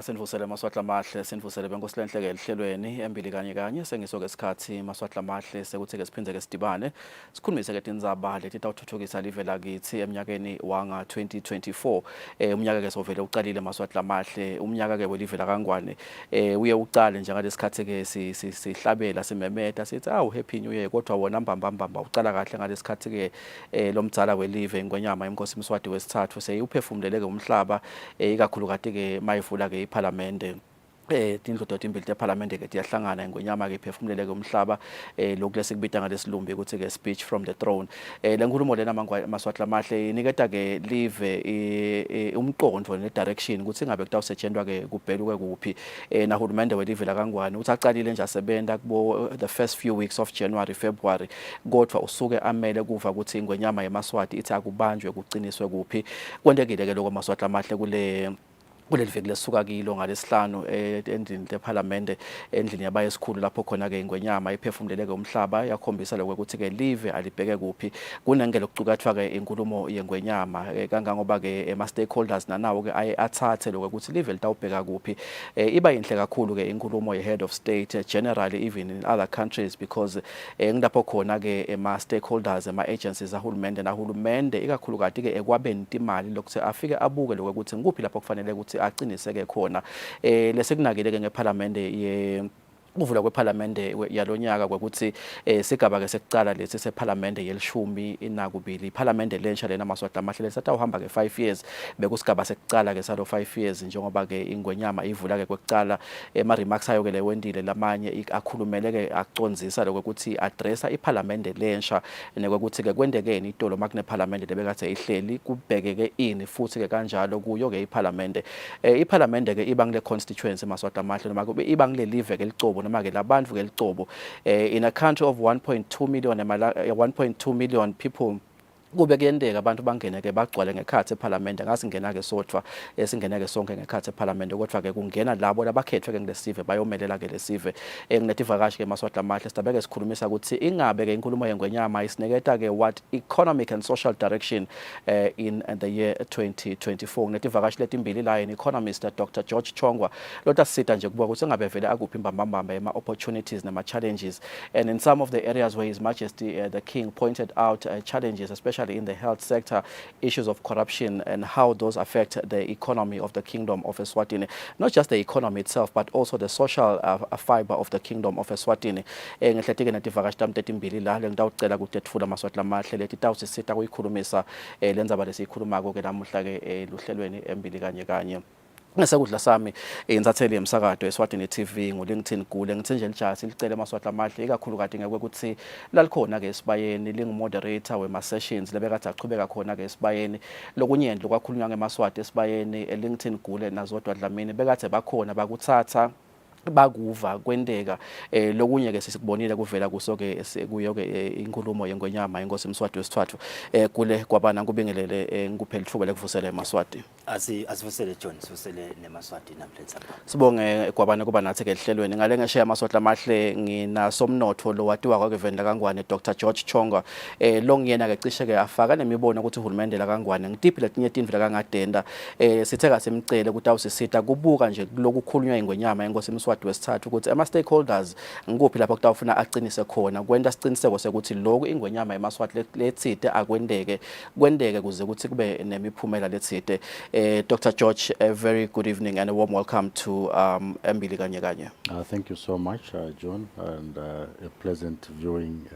Sendvusele maswahla mahle sendvusele benkosi lenhleke elihlelweni Embili kanye sengiso ke sikhathi maswahla mahle sekuthi ke siphinde ke sidibane sikhulumise ke tindzaba leti tawuthuthukisa live lakithi eminyakeni wanga 2024 umnyaka ke sovele uqalile maswahla mahle umnyaka ke welive lakangwane uye uqale njengalesikhathi ke sihlabela simemeta sithi awu happy new year kodwa wona mbamba uqala kahle ngalesikhathi ke lomdzala welive ingwenyama inkosi Mswati wesithathu seyiuphefumulele ke umhlaba ikakhulukati ke mayivula ke iParliament tindlu timbili teParliament ke tiyahlangana ingwenyama ke iphefumulele ke umhlaba lokhu lesikubita ngalesilumbi ukuthi ke speech from the throne lenkulumo lena maswahla mahle iniketa ke live umqondo ne direction ukuthi ngabe kutawusetshenzwa ke kubheluke kuphi nahulumende welive lakangwane uthi aqalile nje asebenza kubo the first few weeks of January February kodwa usuke amele kuva ukuthi ingwenyama yeMaswati ithi akubanjwe kuqiniswe kuphi kwendekile ke lokho maswahla mahle kuleli veki lesuka kilo ngalesihlanu endlini leParliament endlini yabayesikhulu lapho khona ke ingwenyama iphefumulele ke umhlaba yakhombisa lokho ukuthi ke live alibheke kuphi kunengelo kucukathwa ke inkulumo yengwenyama kangangoba ke ama stakeholders nanawo ke athathe lokho ukuthi live litawubheka kuphi iba inhle kakhulu ke inkulumo ye head of state generally even in other countries because ngilapho khona ke ama stakeholders ama agencies ahulumende ikakhulukati ke ekwabeni imali lokuthi afike abuke lokho ukuthi nguphi lapho kufanele ukuthi aqiniseke khona lesekunakile ke ngeParliament ukuvula kweParliament yalonyaka ukuthi sigaba ke sekucala lesi seParliament yelishumi inakubili iParliament lensha lena maswahla mahle lesatha uhamba ke 5 years bekusigaba sekucala ke salo 5 years njengoba ke ingwenyama ivula ke kwekucala ema remarks ayo ke lewendile lamanye akhulumele ke acondzisa lokho ukuthi addressa iParliament lensha nekwekuthi ke kwendekeni itolo makune Parliament lebekathe ihleli kubhekeke ini futhi ke kanjalo kuyo ke iParliament ke iba ngile constituency maswahla mahle noma kube iba ngile live ke licobo noma ke labantu ke licobo in a country of 1.2 million people kube kuyendeka abantu bangene ke bagcwale ngekhathi eParliament ngasingena ke sodwa singena ke sonke ngekhathi eParliament kodwa ke kungena labo labakhethwe ke ngilesive bayomelela ke lesive nginetivakashi ke maswahla mahle stabeke sikhulumisa ukuthi ingabe ke inkulumo yengwenyama isiniketa ke what economic and social direction in the year 2024 nginetivakashi letimbili la economist Dr. George Chongwa lota sita nje kubuka ukuthi ngabe vele akuphi imbambamba ema opportunities nama challenges and in some of the areas where His Majesty the King pointed out challenges especially in the health sector, issues of corruption and how those affect the economy of the Kingdom of Eswatini. Not just the economy itself, but also the social fiber of the Kingdom of Eswatini. Ngihletike netivakashi tami tetimbili la ngidawucela ukuthi etfula maswahla mahle leti tawusisita kuyikhulumisa lendzaba lesiyikhulumako ke namuhla ke luhlelweni Embili kanye. Ngesekudla sami insatheli yemsakazo Eswatini TV nguLingthini Gule ngithi nje lijasi licele maswahla mahle ikakhulukati ngeke ukuthi lalikhona ke esibayeni lingumoderator wema sessions lebekade achubeka khona ke esibayeni lokunyendlo kwakhulunywa ngemaswati esibayeni eLingthini Gule nazodwa Dlamini bekade bakhona bakuthatha bakuva kwendeka lokunye ke sisikubonile kuvela kuso ke kuyo ke inkulumo yengwenyama inkosi Mswati wesithathu kule kwabana kubingelele ngikuphela ithuba lekuvusela eMaswati asivusele John sivusele neMaswati namhlenza sibonge kwabana kuba nathi ke ehlelweni ngale ngesheya maswahla mahle ngina somnotho lo watiwa kwakevenda kangwane Dr. George Chongwa lo ngiyena ke cishe ke afaka nemibono ukuthi uhulumende la kangwane ngitiphi letinye tindlu la kangadenda sithe kasemcele ukuthi awusisita kubuka nje lokukhulunywa ingwenyama inkosi Mswati wesithathu ukuthi ama stakeholders ngikuphi lapho kutawufuna aqinise khona kwenta siciniseko sekuthi lokho ingwenyama yeMaswati letsite akwendeke kuze ukuthi kube nemiphumela letsite Dr. George, a very good evening and a warm welcome to Embili kanye. Thank you so much, John, and a pleasant viewing,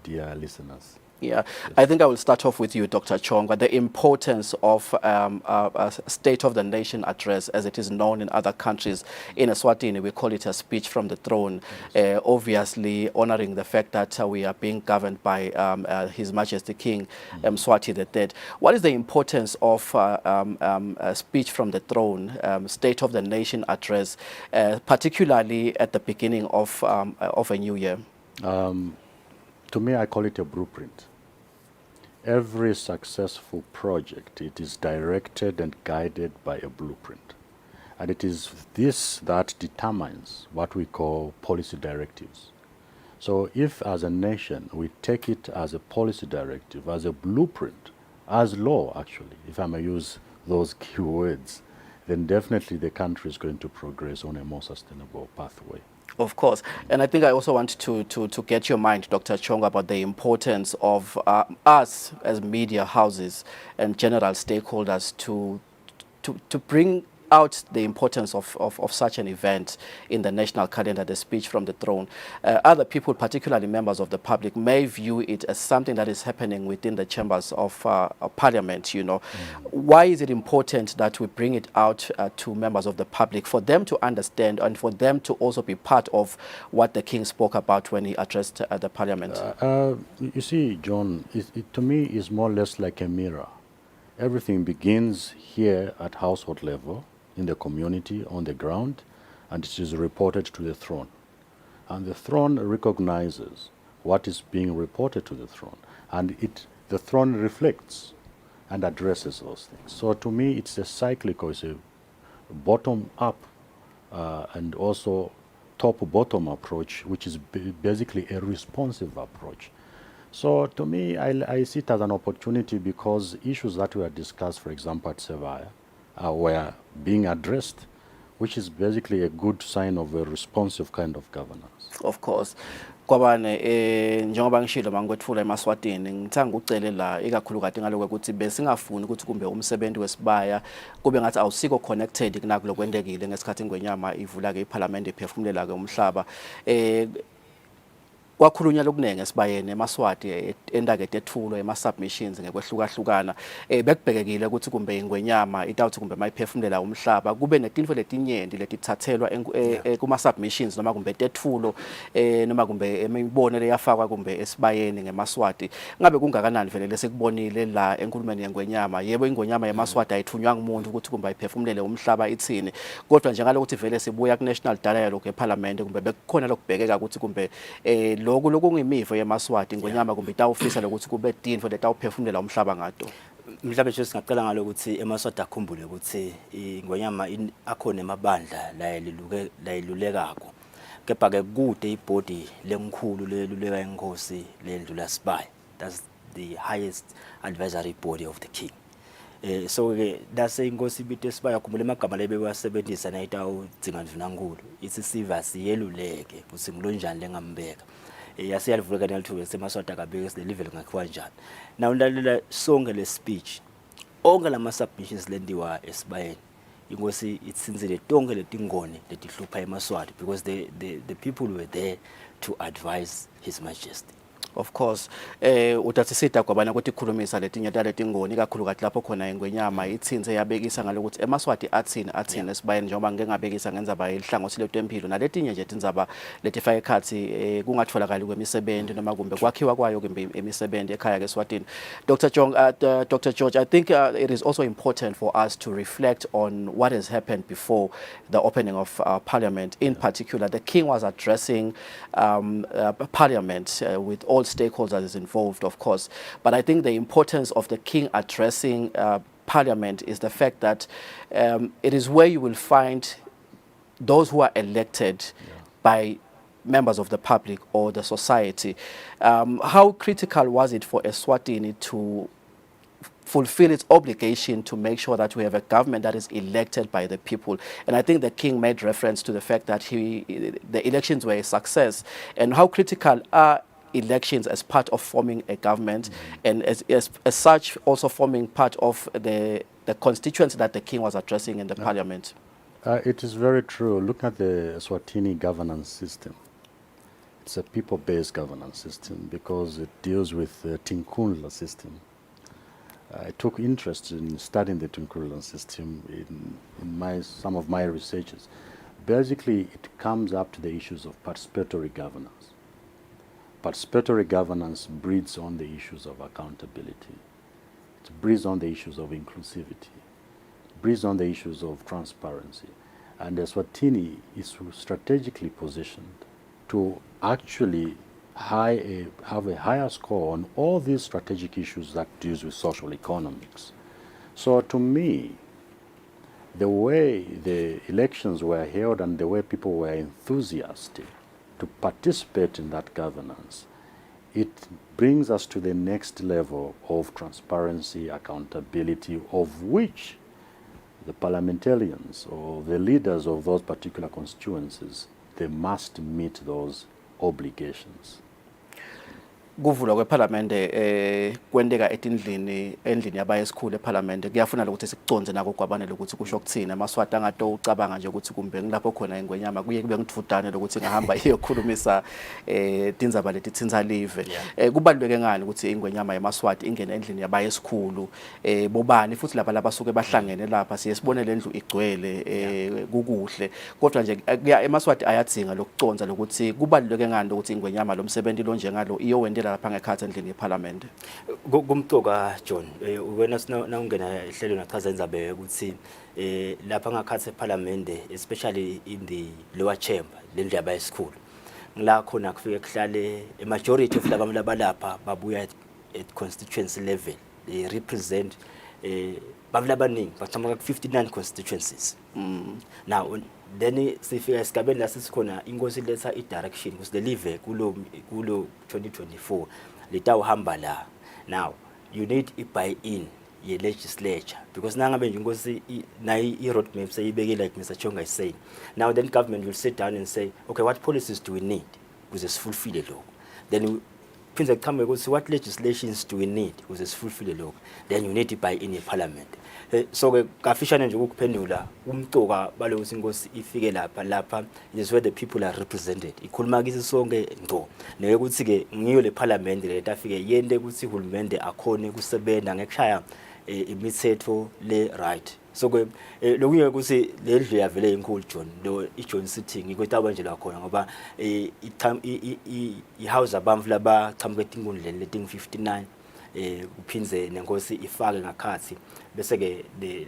dear listeners. Yeah, I think I will start off with you, Dr. Chongwa, the importance of a State of the Nation address, as it is known in other countries. In Eswatini, we call it a speech from the throne, obviously honoring the fact that we are being governed by His Majesty King Mswati III. What is the importance of a speech from the throne, State of the Nation address, particularly at the beginning of a new year? To me, I call it a blueprint. Every successful project, it is directed and guided by a blueprint. And it is this that determines what we call policy directives. So if as a nation we take it as a policy directive, as a blueprint, as law actually, if I may use those key words, then definitely the country is going to progress on a more sustainable pathway. Of course. And I think I also want to get your mind, Dr. Chong, about the importance of us as media houses and general stakeholders to bring out the importance of such an event in the national calendar, the speech from the throne. Other people, particularly members of the public, may view it as something that is happening within the chambers of parliament, you know. Why is it important that we bring it out to members of the public, for them to understand and for them to also be part of what the king spoke about when he addressed the parliament? You see, John, it to me is more or less like a mirror. Everything begins here at household level, in the community, on the ground, and it is reported to the throne. And the throne recognizes what is being reported to the throne, and the throne reflects and addresses those things. So to me, it's a cyclical, it's a bottom-up and also top-bottom approach, which is basically a responsive approach. So to me, I see it as an opportunity because issues that were discussed, for example, at Sevilla, were being addressed, which is basically a good sign of a responsive kind of governance. Of course. Kwabane njengoba ngishilo mangikwethula eMaswatini ngithanga ucele la ikakhulukazi ngaloko ukuthi besingafuni ukuthi kumbe umsebenzi wesibaya kube ngathi awusiko connected kunako lokwendekile ngesikhathi ingwenyama ivula ke iParliament ephefumulela ke umhlaba kwakhulunywa lokunenge esibayeni eMaswati endakade ethulo ema-submissions ngekwehlukahlukana bekubhekekile ukuthi kumbe ingwenyama itawuthi kumbe mayiphefumulela umhlaba kube netinto letinyenti letithathelwa kuma-submissions noma kumbe tethulo noma kumbe imibono leyafakwa kumbe esibayeni ngeMaswati ngabe kungakanani vele lesikubonile la enkulumeni yengwenyama yebo ingwenyama yeMaswati ayithunywanga umuntu ukuthi kumbe ayiphefumulele umhlaba ithini kodwa njengalokuthi vele sibuya ku-national dialogue eParliament kumbe bekukhona lokubhekeka ukuthi kumbe lokungimivo yeMaswati ingwenyama kumbe itawufisa lokuthi kube tinto letawuphefumulela umhlaba ngato. Mhlawumbe nje singaqala ngalokuthi eMaswati akhumbule ukuthi ingwenyama akhona emabandla la ilulekako kepha ke kude ibody lengikhulu leluleka inkosi lendlula sibaya. That's the highest advisory body of the king. So ke dase inkosi ibite sibaya khumbula emagama lebewasebenzisa nayitawu dzingandunankulu isisiva siyeluleke ukuthi ngilonjani lengambeka yasiyalivuleka nalithuke seMaswati akabeke sileveli ngakhiwa njani now ndalela sonke le speech onke lama submissions lendiwa esibayeni inkosi itsinzile tonke letingone letihlupha eMaswati because the people were there to advise His Majesty. Of course utathisida kwabana ukuthi ikhulumisa letinye letingoni kakhulukazi lapho khona ingwenyama ithinze yabekisa ngalokuthi eMaswati athini esibayeni njengoba ngengabekisa ngenzaba ihlangothi letempilo naletinye nje tinzaba letifaka ekhathi kungatholakali kwemisebenzi noma kumbe kwakhiwa kwayo kumbe emisebenzi ekhaya keSwatini. Dr. George, I think it is also important for us to reflect on what has happened before the opening of Parliament. In particular, the King was addressing Parliament with all stakeholders involved, of course. But I think the importance of the King addressing Parliament is the fact that it is where you will find those who are elected by members of the public or the society. How critical was it for Eswatini to fulfill its obligation to make sure that we have a government that is elected by the people? And I think the King made reference to the fact that the elections were a success. And how critical are elections as part of forming a government and as such also forming part of the constituency that the King was addressing in the Parliament? It is very true. Look at the Eswatini governance system. It's a people-based governance system because it deals with the Tinkhundla system. I took interest in studying the Tinkhundla system in some of my researches. Basically, it comes up to the issues of participatory governance. Participatory governance breeds on the issues of accountability. It breeds on the issues of inclusivity. It breeds on the issues of transparency. And Eswatini is strategically positioned to actually have a higher score on all these strategic issues that deals with social economics. So to me, the way the elections were held and the way people were enthusiastic to participate in that governance, it brings us to the next level of transparency, accountability, of which the parliamentarians or the leaders of those particular constituencies, they must meet those obligations. Kuvulwa kwePhalamende kwenteka endlini yabayesikhulu ePhalamende kuyafuna ukuthi sikuconze nako kwabanele ukuthi kusho ukuthini amaswati angato ucabanga nje ukuthi kumbe ngilapho khona ingwenyama kuye kube ngithudane lokuthi ngahamba iyokhulumisa tindzaba letithinta live kubaluleke ngani ukuthi ingwenyama yamaswati ingene endlini yabayesikhulu bobani futhi laba labasuke bahlangene lapha siye sibone lendlu igcwele kukuhle kodwa nje emaswati ayadzinga lokuconza lokuthi kubaluleke ngani ukuthi ingwenyama lomsebenzi lo njengalo iyowendela lapha ngekhathi endlini yePhalamende. Kumtoka John wena nawungena ehlelo nachaza indzabe ukuthi lapha ngakhathi ePhalamende especially in the lower chamber lendlu yabayesikhulu ngila khona kufike kuhlale a majority of laba lapha babuya at constituency level they represent babaningi baqhamuka ku 59 constituencies. Now then sifika esigabeni la sisikhona inkosi letha i-direction because the live kulo 2024 litawuhamba la. Now you need i-buy-in ye legislature because nangabe nje inkosi nayi i-road map sayibeke like Mr. Chonga is saying. Now then government will sit down and say, okay, what policies do we need ukuze sifulfill lokho. Then phindze kuqhamuke ukuthi what legislations do we need ukuze sifulfill lokho. Then you need i-buy-in ye-parliament. So kafishane nje ukuphendula umcoka balo inkosi ifike lapha is where the people are represented. Ikhuluma kithi sonke ngco nekuthi ke ngiyo le parliament le tafike yende ukuthi uhulumende akhone kusebenza ngekushaya imithetho le right. So ke lokuye ukuthi le ndlu yavele inkulu John lo iJohn sitting ikwetaba nje la khona ngoba ihouse abamvu laba chamuke inkundleni leti 59 uphinze nenkosi ifake ngakhathi bese ke the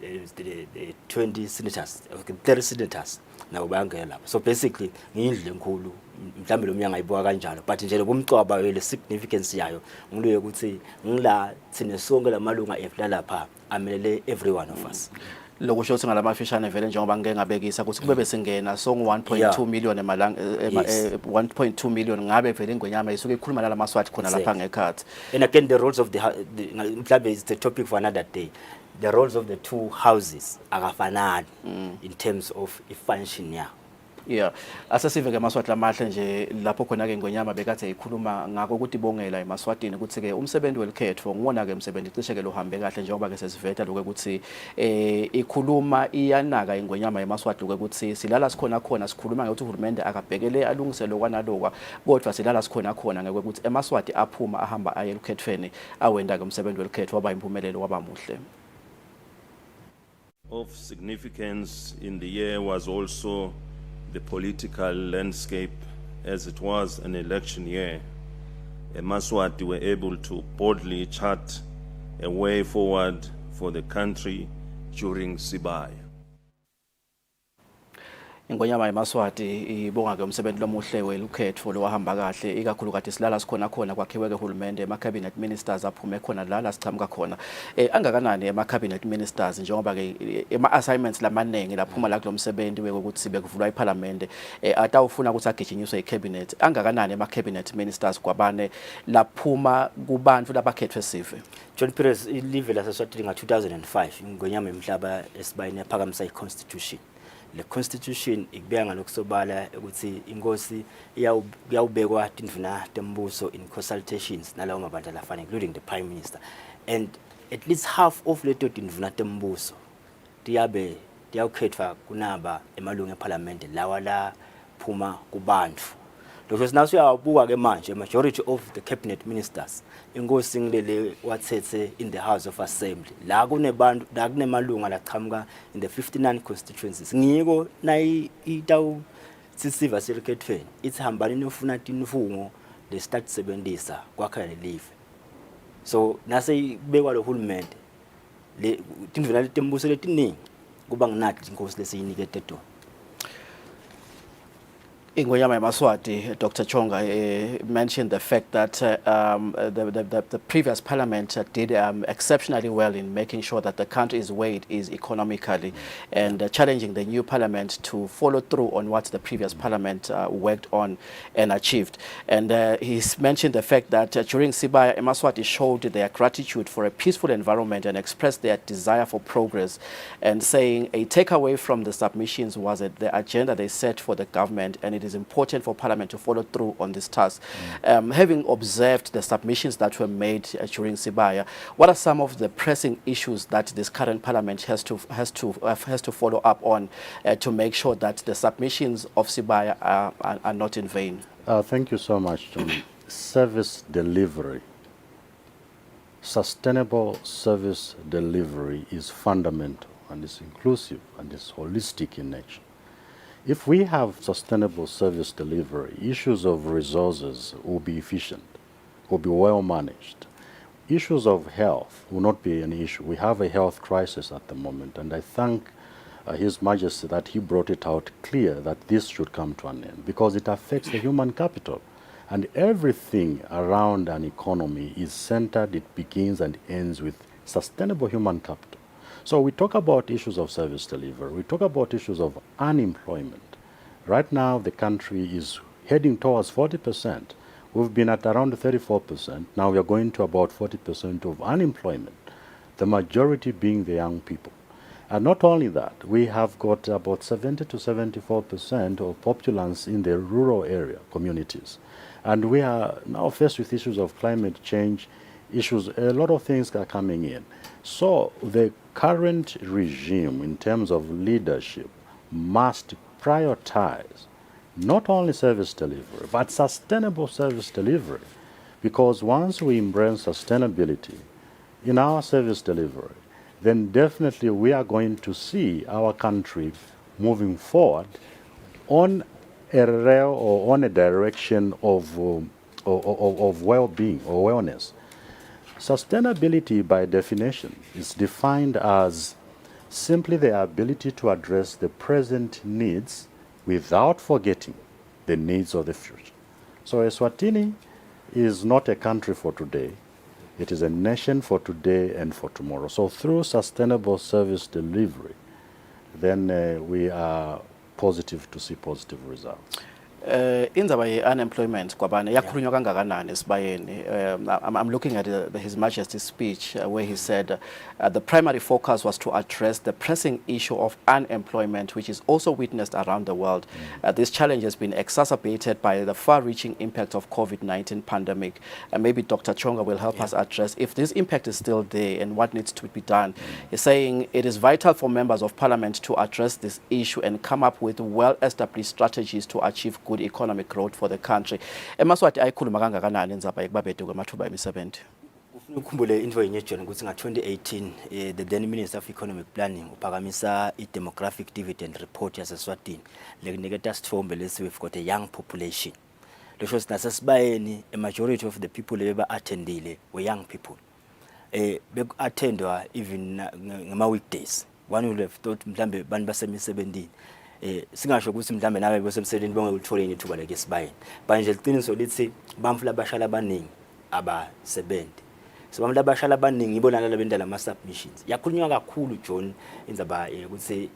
20 senators 30 senators nawo bayangena lapha. So basically ngindlu enkulu mhlambe lo myanga ayibuka kanjalo but nje lokumcwaba le significance yayo ngiluye ukuthi ngila thine sonke lamalunga evela lapha amelele every one of us. Lokusho ukuthi ngalamafishane vele njengoba ngeke ngabekisa ukuthi kube besingena song 1.2 million emalanga 1.2 million ngabe vele ingwenyama isuke ikhuluma la maswati khona lapha ngekhathi. And again the roles of the mhlambe is the topic for another day. The roles of the two houses akafanani in terms of function yawo. Yeah, asasive ke maswati lamahle nje lapho khona ke ingwenyama bekathe ikhuluma ngako ukuthi bongela emaswatini ukuthi ke umsebenzi welikhetho ngibona ke umsebenzi cishe ke lo hambe kahle njengoba ke sesiveta lokho ukuthi ikhuluma iyanaka ingwenyama emaswati lokho ukuthi silala sikhona khona sikhuluma ngokuthi uhulumende akabhekele alungise lokwanalokwa kodwa silala sikhona khona ngeke ukuthi emaswati aphuma ahamba aye elikhethweni awenda ke umsebenzi welikhetho waba impumelelo waba muhle. Of significance in the year was also the political landscape, as it was an election year. Maswati were able to boldly chart a way forward for the country during Sibaya. Ingwenyama emaswati ibonga ke umsebenzi lomuhle welukhetho lo wahamba kahle ikakhulukathi silala sikhona khona kwakhiwe ke uhulumende ema cabinet ministers aphume khona la sichamuka khona angakanani ema cabinet ministers njengoba ke ema assignments lamanengi laphuma la kulomsebenzi wekuthi sibe kuvulwa iPhalamende atawufuna ukuthi agijinyiswe icabinet angakanani ema cabinet ministers kwabane laphuma kubantu labakhethwe sive. John Perez ilive laseSwatini nga 2005 ingwenyama emhlaba esibayini ephakamisa iconstitution. Le constitution ikubeka ngalokusobala ukuthi inkosi iyawubekwa tindvuna tembuso in consultations nalawo mabandla lafana including the prime minister, and at least half of leto tindvuna tembuso tiyawukhethwa kunaba emalungu ePhalamende lawa la phuma kubantu. Lokho sinaso uyabuka ke manje majority of the cabinet ministers inkosi ngilele wathethe in the House of Assembly la kunebantu la kunemalunga laqhamuka in the 59 constituencies ngiko nayi itawu sisiva selikhethweni ithi hambani nofuna tinfungo le start sebenzisa kwakha le live. So nase ibekwa lo hulumende le tindvuna letembuso letiningi kuba nginathi inkosi lesiyinikete tona. Ingonyama Maswati, Dr. Chonga mentioned the fact that the previous parliament did exceptionally well in making sure that the country is where it is economically and challenging the new parliament to follow through on what the previous parliament worked on and achieved. And he's mentioned the fact that during Sibaya, Maswati showed their gratitude for a peaceful environment and expressed their desire for progress, and saying a takeaway from the submissions was that the agenda they set for the government, and it is important for Parliament to follow through on this task. Having observed the submissions that were made during Sibaya, what are some of the pressing issues that this current Parliament has to follow up on to make sure that the submissions of Sibaya are not in vain? Thank you so much, John. Service delivery. Sustainable service delivery is fundamental and is inclusive and is holistic in nature. If we have sustainable service delivery, issues of resources will be efficient, will be well managed. Issues of health will not be an issue. We have a health crisis at the moment, and I thank His Majesty that he brought it out clear that this should come to an end, because it affects the human capital. And everything around an economy is centered, it begins and ends with sustainable human capital. So we talk about issues of service delivery, we talk about issues of unemployment. Right now the country is heading towards 40%. We've been at around 34%. Now we are going to about 40% of unemployment, the majority being the young people. And not only that, we have got about 70 to 74% of populace in the rural area communities. And we are now faced with issues of climate change, issues, a lot of things are coming in. So the current regime in terms of leadership must prioritize not only service delivery, but sustainable service delivery. Because once we embrace sustainability in our service delivery, then definitely we are going to see our country moving forward on a rail or on a direction of well-being or wellness. Sustainability, by definition, is defined as simply the ability to address the present needs without forgetting the needs of the future. So Eswatini is not a country for today. It is a nation for today and for tomorrow. So through sustainable service delivery, then we are positive to see positive results. Indaba ye-unemployment kwabane yakhulunywa kangakanani esibayeni. I'm looking at His Majesty's speech where he said the primary focus was to address the pressing issue of unemployment, which is also witnessed around the world. This challenge has been exacerbated by the far-reaching impact of COVID-19 pandemic. And maybe Dr. Chonga will help us address if this impact is still there and what needs to be done. He's saying it is vital for members of parliament to address this issue and come up with well-established strategies to achieve good economic growth for the country. Emaswati ayikhuluma kangakanani indzaba yekubabede kwamathuba emisebenzi? Ufuna ukukhumbule into yenye John ukuthi nga-2018 the then Minister of Economic Planning uphakamisa i-demographic dividend report yase-Eswatini lekuniketa sithombe lesi we've got a young population. Lesho sinasesibayeni a majority of the people beba-attendile were young people. Beku-attendwa even ngama-weekdays. One would have thought mhlambe bantu basemisebenzini. Singasho ukuthi mhlambe nawe bosemsebenzini bongekuthola ithuba leke sibayeni. Manje liqiniso lithi bamfula abashala abaningi abasebenzi. So bamfula abashala abaningi ibona labenda lama submissions. Yakhulunywa kakhulu John indzaba ukuthi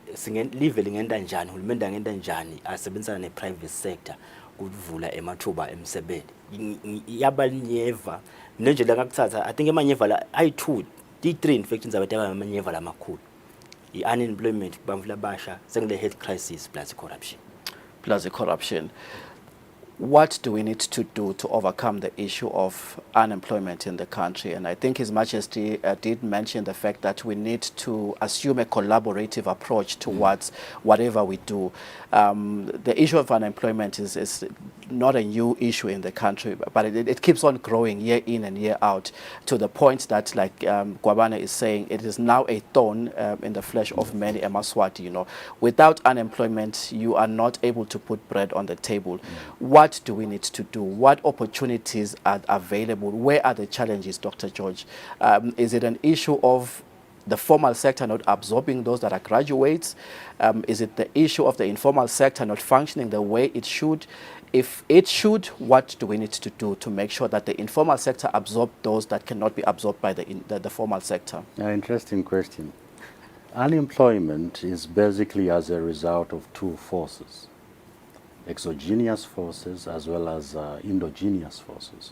live lingenda njani, uhulumende angenda njani asebenzisana ne-private sector ukuvula emathuba emsebenzi. Yabanyeva nje la ngakuthatha I think emanyeva la ayi2 D3 in fact indzaba yamanyeva lamakhulu. I-unemployment kubamfula abasha sengile health crisis plus corruption. What do we need to do to overcome the issue of unemployment in the country? And I think His Majesty did mention the fact that we need to assume a collaborative approach towards whatever we do. The issue of unemployment is not a new issue in the country, but it keeps on growing year in and year out to the point that, like Gwabane is saying, it is now a thorn in the flesh of many Emaswati. You know, without unemployment, you are not able to put bread on the table. What do we need to do? What opportunities are available? Where are the challenges, Dr. George? Is it an issue of the formal sector not absorbing those that are graduates? Is it the issue of the informal sector not functioning the way it should? If it should, what do we need to do to make sure that the informal sector absorb those that cannot be absorbed by the formal sector? Interesting question. Unemployment is basically as a result of two forces, exogenous forces as well as endogenous forces.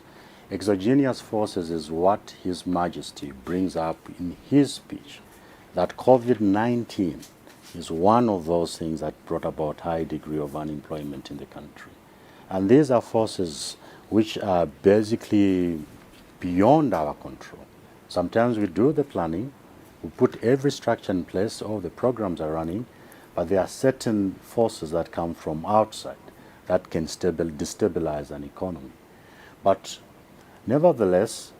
Exogenous forces is what His Majesty brings up in his speech, that COVID-19 is one of those things that brought about high degree of unemployment in the country. And these are forces which are basically beyond our control. Sometimes we do the planning, we put every structure in place, all the programs are running, but there are certain forces that come from outside that can destabilize an economy. But nevertheless,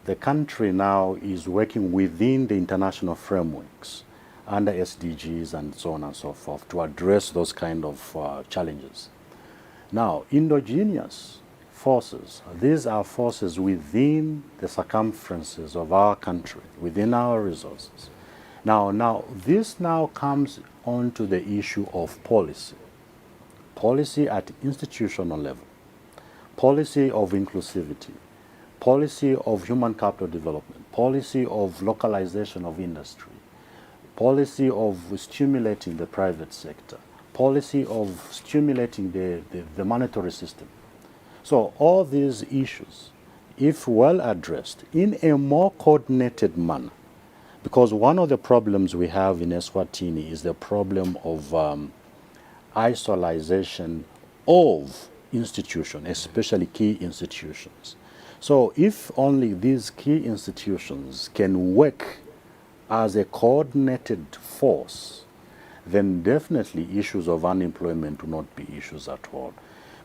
the country now is working within the international frameworks under SDGs and so on and so forth to address those kind of challenges. Now, endogenous forces, these are forces within the circumferences of our country, within our resources. Now this now comes on to the issue of policy. Policy at institutional level, policy of inclusivity, policy of human capital development, policy of localization of industry, policy of stimulating the private sector, policy of stimulating the monetary system. So all these issues, if well addressed in a more coordinated manner, because one of the problems we have in Eswatini is the problem of isolation of institutions, especially key institutions. So if only these key institutions can work as a coordinated force, then definitely issues of unemployment will not be issues at all.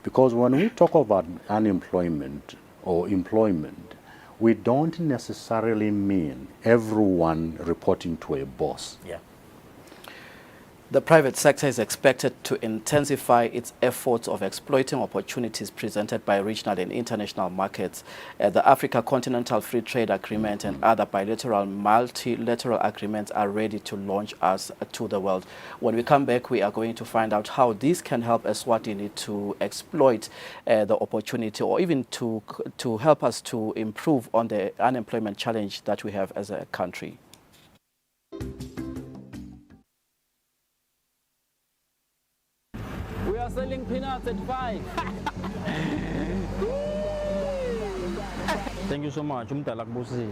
Because when we talk about unemployment or employment, we don't necessarily mean everyone reporting to a boss. Yeah. The private sector is expected to intensify its efforts of exploiting opportunities presented by regional and international markets. The Africa Continental Free Trade Agreement and other bilateral, multilateral agreements are ready to launch us to the world. When we come back, we are going to find out how this can help Eswatini to exploit the opportunity, or even to help us to improve on the unemployment challenge that we have as a country. We are selling peanuts at 5. Thank you so much. Umdala kubusi.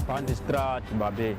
Find the strat, babe.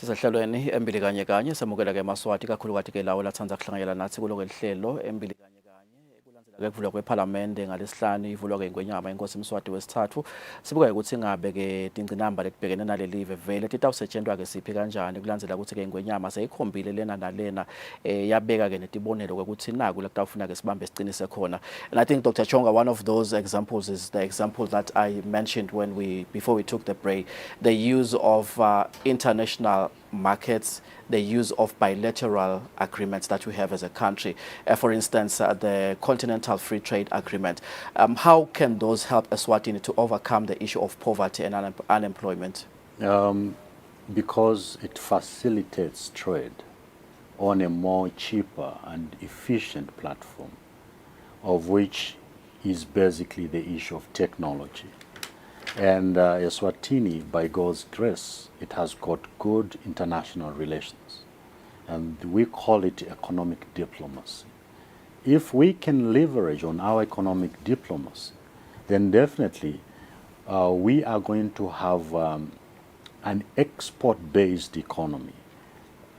Sisehlelweni Embili kanye kanye samukela ke Maswati kakhulukazi ke lawo lathanza kuhlanganyela nathi kuloko lihlelo Embili kanye kanye kulandzela ke kuvulwa kweParliament ngalesihlanu ivulwa ke ngwenyama inkosi Mswati wesithathu sibuka ukuthi ngabe ke tingcinamba lekubhekene naleli vele titawusetshenzwa ke siphi kanjani kulandzela ukuthi ke ngwenyama seyikhombile lena nalena yabeka ke netibonelo ukuthi naku lakutawufuna ke sibambe sicinise khona. And I think Dr. Chonga, one of those examples is the example that I mentioned before we took the break, the use of international markets, the use of bilateral agreements that we have as a country. For instance, the Continental Free Trade Agreement. How can those help Eswatini to overcome the issue of poverty and unemployment? because it facilitates trade on a more cheaper and efficient platform, of which is basically the issue of technology. And Eswatini, by God's grace, it has got good international relations. And we call it economic diplomacy. If we can leverage on our economic diplomacy, then definitely we are going to have an export-based economy,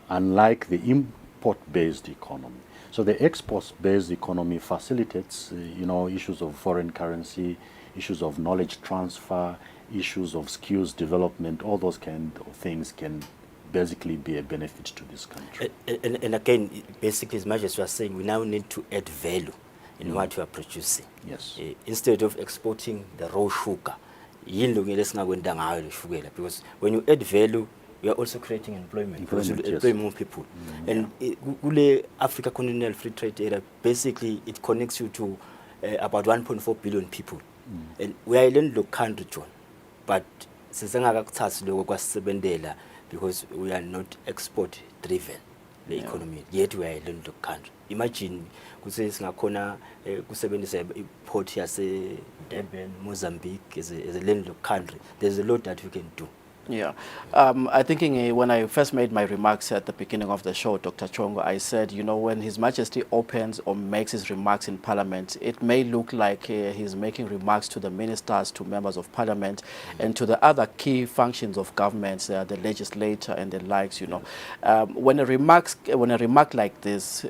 unlike the import-based economy. So the export-based economy facilitates, issues of foreign currency, issues of knowledge transfer, issues of skills development. All those kind of things can basically be a benefit to this country. And again, basically, as much as you are saying, we now need to add value in what we are producing. Yes. Instead of exporting the raw sugar, because when you add value, we are also creating employment because you employ more people. And Africa Continental Free Trade Area, basically, it connects you to about 1.4 billion people. And we are a landlocked country, John, but because we are not export-driven, the economy, yet we are a landlocked country. Imagine, port yase Durban, Mozambique is a landlocked country. There's a lot that we can do. Yeah. I think when I first made my remarks at the beginning of the show, Dr. Chongo, I said, when His Majesty opens or makes his remarks in Parliament, it may look like he's making remarks to the ministers, to members of Parliament, and to the other key functions of government, the legislature and the likes, When a remark like this,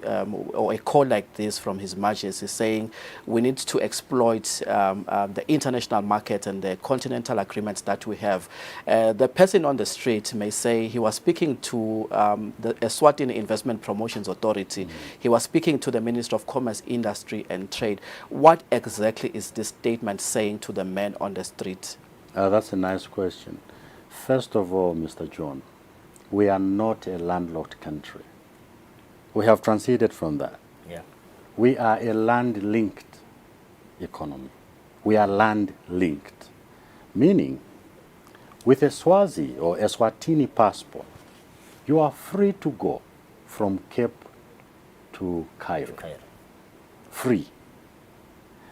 or a call like this from His Majesty saying we need to exploit the international market and the continental agreements that we have, the person on the street may say he was speaking to the Eswatini Investment Promotions Authority. He was speaking to the Minister of Commerce, Industry and Trade. What exactly is this statement saying to the man on the street? That's a nice question. First of all, Mr. John, we are not a landlocked country. We have transited from that. Yeah. We are a land-linked economy. We are land-linked, meaning with a Swazi or Eswatini passport, you are free to go from Cape to Cairo. Free.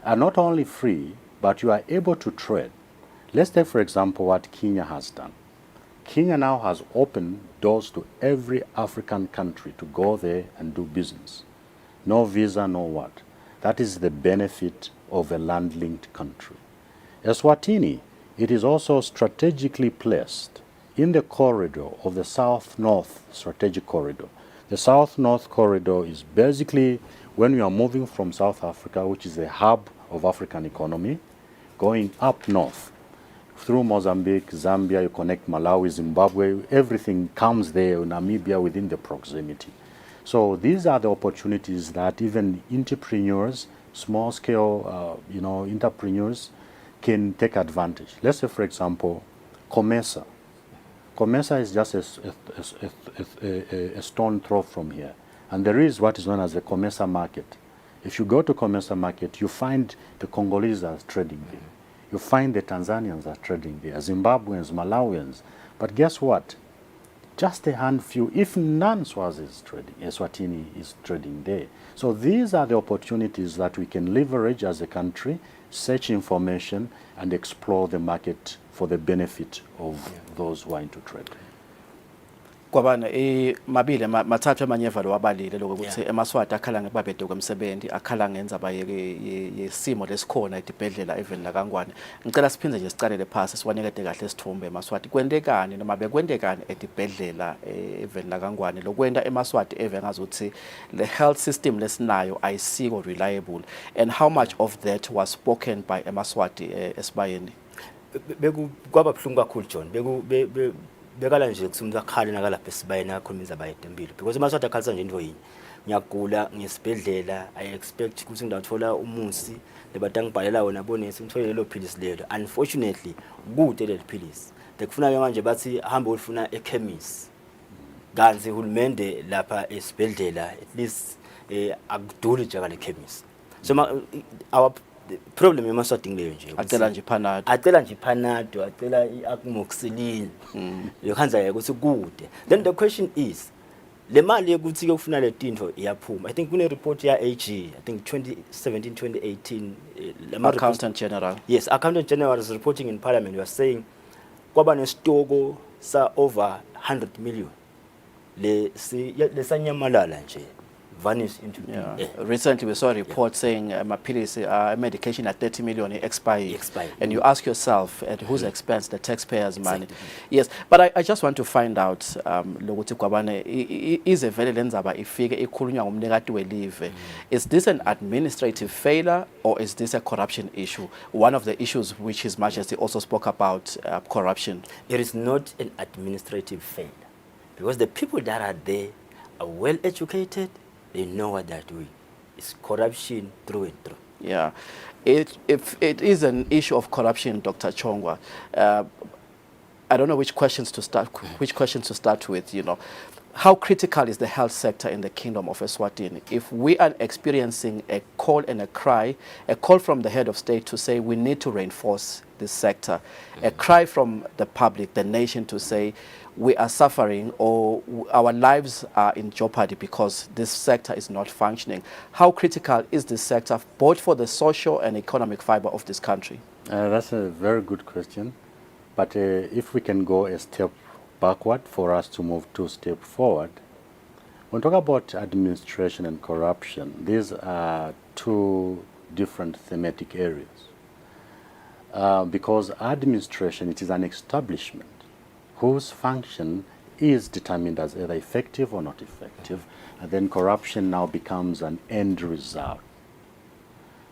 And not only free, but you are able to trade. Let's take, for example, what Kenya has done. Kenya now has opened doors to every African country to go there and do business. No visa, no what. That is the benefit of a land-linked country. Eswatini, it is also strategically placed in the corridor of the South-North strategic corridor. The South-North corridor is basically when you are moving from South Africa, which is a hub of African economy, going up north through Mozambique, Zambia, you connect Malawi, Zimbabwe, everything comes there, Namibia within the proximity. So these are the opportunities that even entrepreneurs, small-scale entrepreneurs, can take advantage. Let's say, for example, Comesa. Comesa is just a stone throw from here. And there is what is known as the Comesa market. If you go to Comesa market, you find the Congolese are trading there. You find the Tanzanians are trading there, Zimbabweans, Malawians. But guess what? Just a handful, if none, Eswatini is trading there. So these are the opportunities that we can leverage as a country, search information, and explore the market for the benefit of those who are into trade. Kwabana mabile mathathu amanyeva lo wabalile lokuthi emaswati akhala ngebabhede kwemsebenzi akhala ngendzaba yesimo lesikhona edibhedlela even la Kangwane. Ngicela siphinde nje sicalele phasi siwanikete kahle isithombe emaswati kwentekani noma bekwentekani edibhedlela even la Kangwane lokwenda emaswati even ngazuthi the health system lesinayo ayisiko reliable, and how much of that was spoken by emaswati esibayeni? Kwaba buhlungu kakhulu John. Bekala nje kusumuntu akhala nakalapha esibayeni akhulumisa bayedembile because emaswati akhalisa nje into yini. Ngiyagula ngesibhedlela, I expect ukuthi ngidathola umusi lebathu angibhalela wona bonesi ngithole lelo philisi lelo. Unfortunately kude lelo philisi bekufuna manje bathi hamba ulifuna ekhemisi kanzi uhulumende lapha esibhedlela at least akuduli nje ngale khemisi. So the problem eMaswati leyo nje acela nje Panado. acela nje Panado, acela i-amoxicillin yokhanza ukuthi kude. Then the question is, le mali yokuthi kufuna le tinto iyaphuma. I think kune report ya AG, I think 2017 2018 Accountant General. Yes, Accountant General was reporting in Parliament. He was saying kwaba nesitoko sa over 100 million le sanyamalala nje vanish into Yeah. the air. Recently we saw a report saying medication at 30 million expired. Expired. And you ask yourself at whose expense? The taxpayers' money. Exactly. Yes, but I just want to find out lokuthi kwabane is a vele lenzaba ifike ikhulunywa ngumnikati welive. Is this an administrative failure or is this a corruption issue? One of the issues which His Majesty also spoke about corruption. It is not an administrative failure because the people that are there are well educated. They know what they're doing. It's corruption through and through. Yeah, if it is an issue of corruption, Dr. Chongwa, I don't know which questions to start with. You know, how critical is the health sector in the Kingdom of Eswatini? If we are experiencing a call and a call from the head of state to say we need to reinforce this sector, a cry from the public, the nation, to say we are suffering or our lives are in jeopardy because this sector is not functioning. How critical is this sector both for the social and economic fiber of this country? That's a very good question. But if we can go a step backward for us to move 2 steps forward, when we talk about administration and corruption, these are 2 different thematic areas. Because administration, it is an establishment whose function is determined as either effective or not effective, and then corruption now becomes an end result.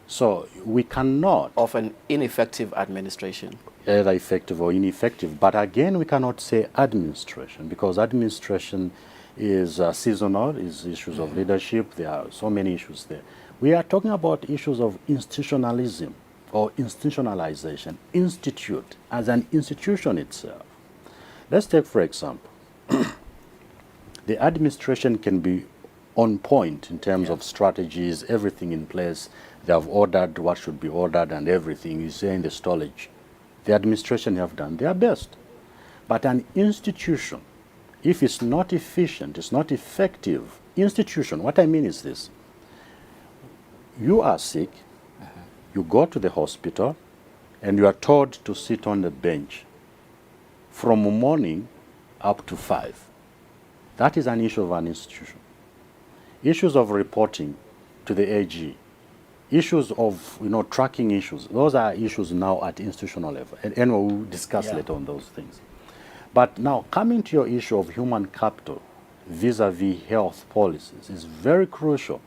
So we cannot... Of an ineffective administration. Either effective or ineffective, but again we cannot say administration, because administration is seasonal, is issues of leadership, there are so many issues there. We are talking about issues of institutionalism or institutionalization, institute as an institution itself. Let's take, for example, the administration can be on point in terms of strategies, everything in place. They have ordered what should be ordered and everything. You say in the storage, the administration have done their best. But an institution, if it's not efficient, it's not effective, institution, what I mean is this. You are sick, you go to the hospital, and you are told to sit on the bench from morning up to 5. That is an issue of an institution. Issues of reporting to the AG, issues of tracking issues, those are issues now at institutional level. And we'll discuss later on those things. But now coming to your issue of human capital vis-a-vis health policies is very crucial,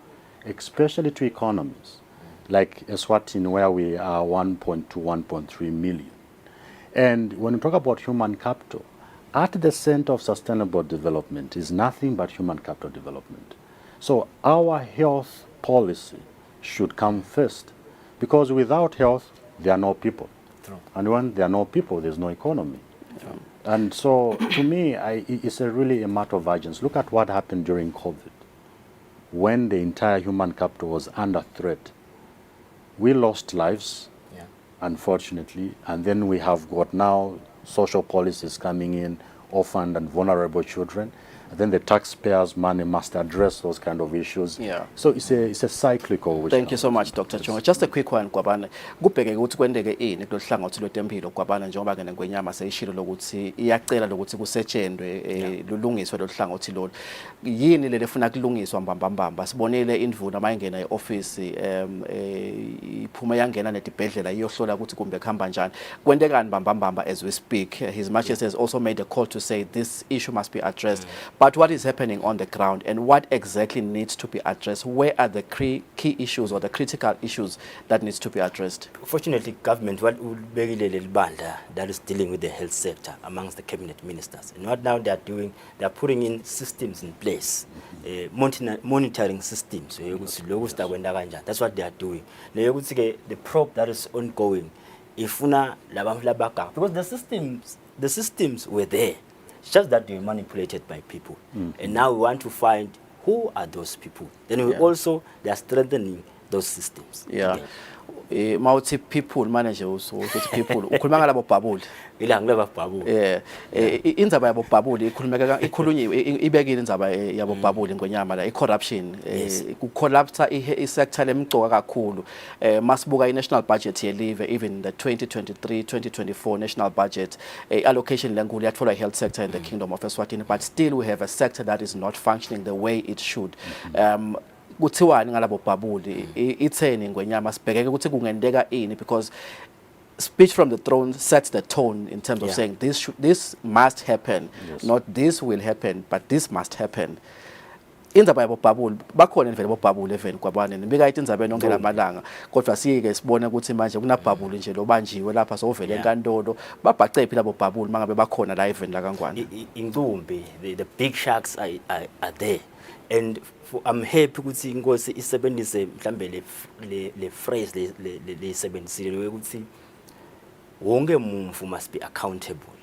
especially to economies like Eswatini, where we are 1.2, 1.3 million. And when we talk about human capital, at the center of sustainable development is nothing but human capital development. So our health policy should come first, because without health, there are no people. True. And when there are no people, there's no economy. Yeah. And so, to me, it's really a matter of urgency. Look at what happened during COVID, when the entire human capital was under threat. We lost lives, unfortunately, and then we have got now social policies coming in, orphaned and vulnerable children. And then the taxpayers' money must address those kind of issues. Yeah. So it's a cyclical. Thank you so much, Dr. Chongwa. Just a quick one, Kwabane. Kubheke ukuthi kwendeke ini kulolu hlangothi lwetempilo Kwabane, njengoba ke ngwenyama seyishilo lokuthi iyacela lokuthi kusetshenzwe lulungiswe lolu hlangothi lolu. Yini le lefuna kulungiswa mbambamba? Sibonile indvuna mayingena eoffice iphuma yangena nedibhedlela iyohlola ukuthi kumbe khamba njani. Kwendekani mbambamba as we speak? His Majesty has also made a call to say this issue must be addressed. But what is happening on the ground and what exactly needs to be addressed? Where are the key issues or the critical issues that needs to be addressed? Fortunately, government that is dealing with the health sector amongst the cabinet ministers. And what now they are doing, they are putting in systems in place, monitoring systems. That's what they are doing. The probe that is ongoing, because the systems were there. It's just that they were manipulated by people. And now we want to find who are those people. Then we also, they are strengthening those systems. Yeah. mawuthi people manje uthi people ukhuluma ngalabo bhabuli ila ngilaba bhabuli indzaba yabo bhabuli ikhulunyiwe ibekile indzaba yabo bhabuli ngonyama la i-corruption ku-collapse i-sector lemgcoka kakhulu masibuka i-national budget yelive even the 2023-2024 national budget allocation lenkulu yatfolwa i-health sector in the kingdom of Eswatini, but still we have a sector that is not functioning the way it should. Kuthiwani ngalabo bhabuli itheni ngonyama sibhekeke ukuthi kungendeka ini, because speech from the throne sets the tone in terms of saying this must happen, not this will happen, but this must happen. Indzaba yabo bhabuli bakhona endvele bo bhabuli even kwabane nibika ithi indzaba yonke lamalanga, kodwa siyike sibone ukuthi manje kunabhabuli nje lobanjiwe lapha sovele enkantolo babhacephi labo bhabuli mangabe bakhona la even la kangwane. Ingcumbi, the big sharks are there, and I'm happy ukuthi inkosi isebenzise mhlambe le phrase le sebenzisile ukuthi wonke umuntu must be accountable.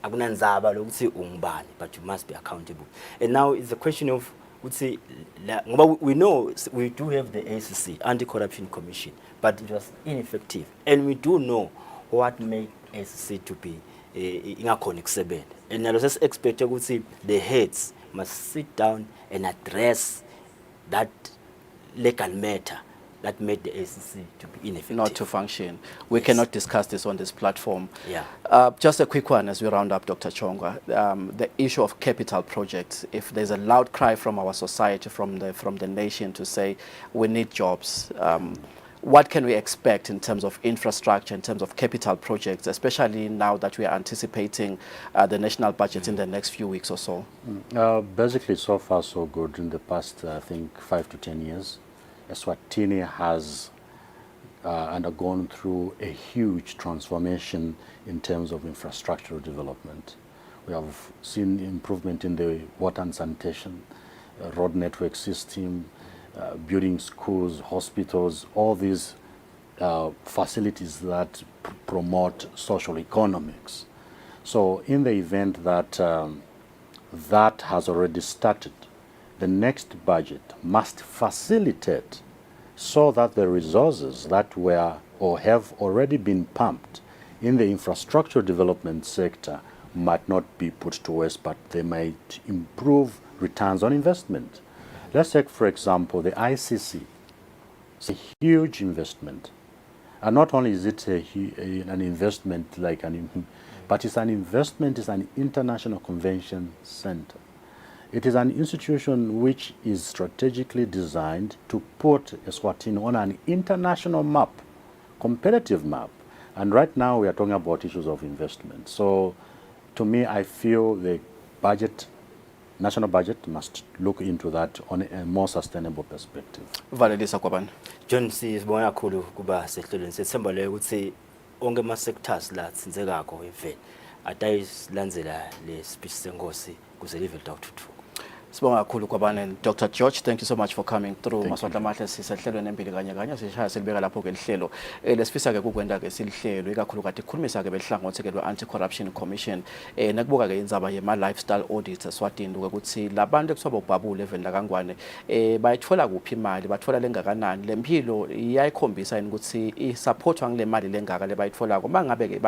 Akunandzaba lokuthi ungubani, but you must be accountable. And now it's a question of we know we do have the ACC, Anti-Corruption Commission, but it was ineffective. And we do know what made ACC to be ingakhona kusebenza. And I was expecting the heads must sit down and address that legal matter that made the ACC to be ineffective. Not to function. We cannot discuss this on this platform. Yeah. Just a quick one as we round up, Dr. Chongwa. The issue of capital projects. If there's a loud cry from our society, from the nation to say we need jobs, what can we expect in terms of infrastructure, in terms of capital projects, especially now that we are anticipating the national budget in the next few weeks or so? Basically, so far so good. In the past, I think 5 to 10 years, Eswatini has undergone through a huge transformation in terms of infrastructural development. We have seen improvement in the water and sanitation, road network system, building schools, hospitals, all these facilities that promote social economics. So in the event that that has already started, the next budget must facilitate so that the resources that were or have already been pumped in the infrastructure development sector might not be put to waste, but they might improve returns on investment. Let's take, for example, the ICC. It's a huge investment. And not only is it an investment like but it's an investment, it's an international convention center. It is an institution which is strategically designed to put Eswatini on an international map, competitive map. And right now we are talking about issues of investment. So to me, I feel the budget, national budget must look into that on a more sustainable perspective. Valelisa Kwabane. John, sibonga kakhulu kuba sehlelweni sethemba le ukuthi onke ama sectors la tsinzekako event atayilandzela le speech senkosi kuze live litawuthuthuka. Sibonga kakhulu Kwabane. Dr. George, thank you so much for coming through. Maswahla mahle sisehlelweni Embili kanye sishaya silibeka lapho ke lihlelo. Lesifisa ke kukwenda ke silihlelo ikakhulu kade khulumisa ke behlangothi ke lwe-Anti-Corruption Commission nakubuka ke indzaba yema lifestyle audits Eswatini ukuthi labantu ekuswaba ubhabule even la kangwane bayithola kuphi imali, bathola lengakanani, lempilo iyayikhombisa yini ukuthi isupportwa ngile mali lengaka lebayitholako mangabe ke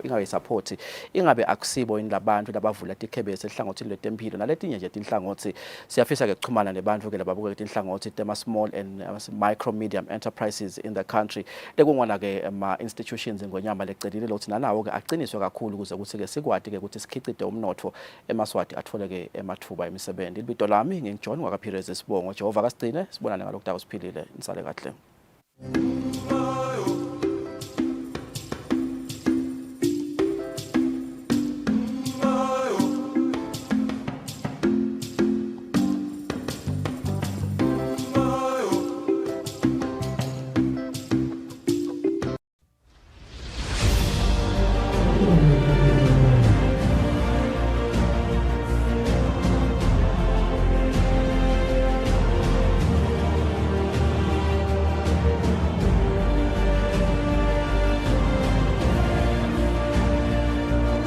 ingayisupport ingabe akusibo yini labantu labavula tikhebese ehlangothini lwetempilo naletinye nje tinhlangothi. Siyafisa ke kuxhumana nebantu ke lababuka inhlangothi tema small and micro medium enterprises in the country lekungona ke ama institutions ngonyama lecelile lokuthi nanawo ke aqiniswe kakhulu ukuze ukuthi ke sikwadi ke ukuthi sikhicide umnotho eMaswati athole ke emathuba emisebenzi. Libito lami ngingiJohn ngakaphireze sibongo Jehova kasigcine sibonane ngalokho dawo siphilile nisale kahle.